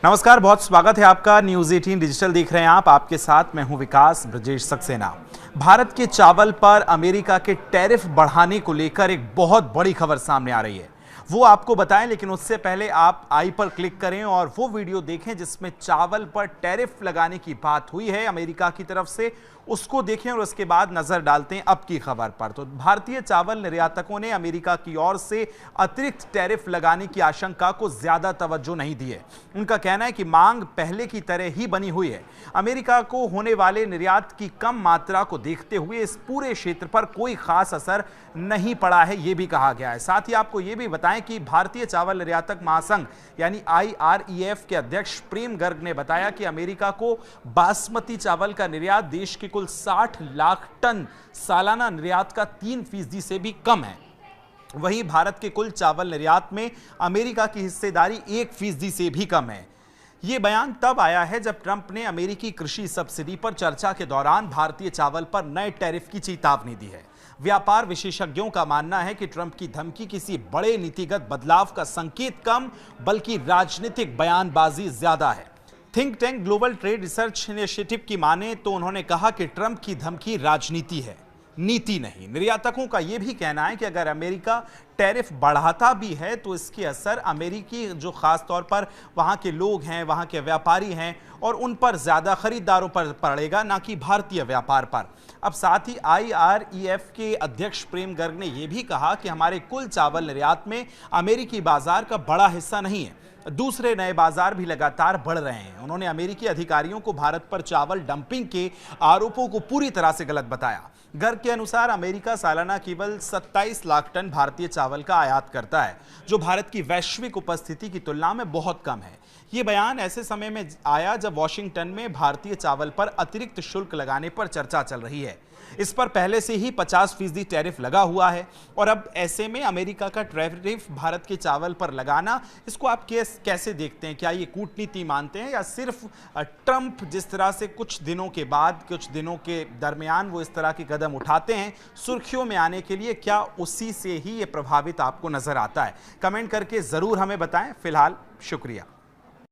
नमस्कार, बहुत स्वागत है आपका। न्यूज़ 18 डिजिटल देख रहे हैं आप। आपके साथ मैं हूं विकास ब्रजेश सक्सेना। भारत के चावल पर अमेरिका के टैरिफ बढ़ाने को लेकर एक बहुत बड़ी खबर सामने आ रही है, वो आपको बताएं। लेकिन उससे पहले आप आई पर क्लिक करें और वो वीडियो देखें जिसमें चावल पर टैरिफ लगाने की बात हुई है अमेरिका की तरफ से, उसको देखें और उसके बाद नजर डालते हैं अब की खबर पर। तो भारतीय चावल निर्यातकों ने अमेरिका की ओर से अतिरिक्त टैरिफ लगाने की आशंका को ज्यादा तवज्जो नहीं दी है। उनका कहना है कि मांग पहले की तरह ही बनी हुई है। अमेरिका को होने वाले निर्यात की कम मात्रा को देखते हुए इस पूरे क्षेत्र पर कोई खास असर नहीं पड़ा है, यह भी कहा गया है। साथ ही आपको यह भी बताएं कि भारतीय चावल निर्यातक महासंघ यानी IREF के अध्यक्ष प्रेम गर्ग ने बताया कि अमेरिका को बासमती चावल का निर्यात देश के कुल 60 लाख टन सालाना निर्यात का 3% से भी कम है। वहीं भारत के कुल चावल निर्यात में अमेरिका की हिस्सेदारी 1% से भी कम है। यह बयान तब आया है जब ट्रंप ने अमेरिकी कृषि सब्सिडी पर चर्चा के दौरान भारतीय चावल पर नए टैरिफ की चेतावनी दी है। व्यापार विशेषज्ञों का मानना है कि ट्रंप की धमकी किसी बड़े नीतिगत बदलाव का संकेत कम, बल्कि राजनीतिक बयानबाजी ज्यादा है। Think tank global trade research initiative की माने तो उन्होंने कहा कि ट्रंप की धमकी राजनीति है, नीति नहीं। निर्यातकों का यह भी कहना है कि अगर अमेरिका टैरिफ बढ़ाता भी है तो इसके असर अमेरिकी जो खास तौर पर वहां के लोग हैं, वहां के व्यापारी हैं, और उन पर ज्यादा खरीदारों पर पड़ेगा, ना कि भारतीय व्यापार पर। अब साथ ही IREF के अध्यक्ष प्रेम गर्ग ने यह भी कहा कि हमारे कुल चावल निर्यात में अमेरिकी बाजार का बड़ा हिस्सा नहीं है, दूसरे नए बाजार भी लगातार बढ़ रहे हैं। उन्होंने अमेरिकी अधिकारियों को भारत पर चावल डंपिंग के आरोपों को पूरी तरह से गलत बताया। गर्ग के अनुसार अमेरिका सालाना केवल 27 लाख टन भारतीय चावल का आयात करता है, जो भारत की वैश्विक उपस्थिति की तुलना में बहुत कम है। यह बयान ऐसे समय में आया जब वॉशिंगटन में भारतीय चावल पर अतिरिक्त शुल्क लगाने पर चर्चा चल रही है। इस पर पहले से ही 50% टैरिफ लगा हुआ है, और अब ऐसे में अमेरिका का टैरिफ भारत के चावल पर लगाना, इसको आप कैसे देखते हैं? क्या ये कूटनीति मानते हैं, या सिर्फ ट्रंप जिस तरह से कुछ दिनों के बाद, कुछ दिनों के दरमियान वो इस तरह के कदम उठाते हैं सुर्खियों में आने के लिए, क्या उसी से ही ये प्रभावित आपको नजर आता है? कमेंट करके जरूर हमें बताएं। फिलहाल शुक्रिया।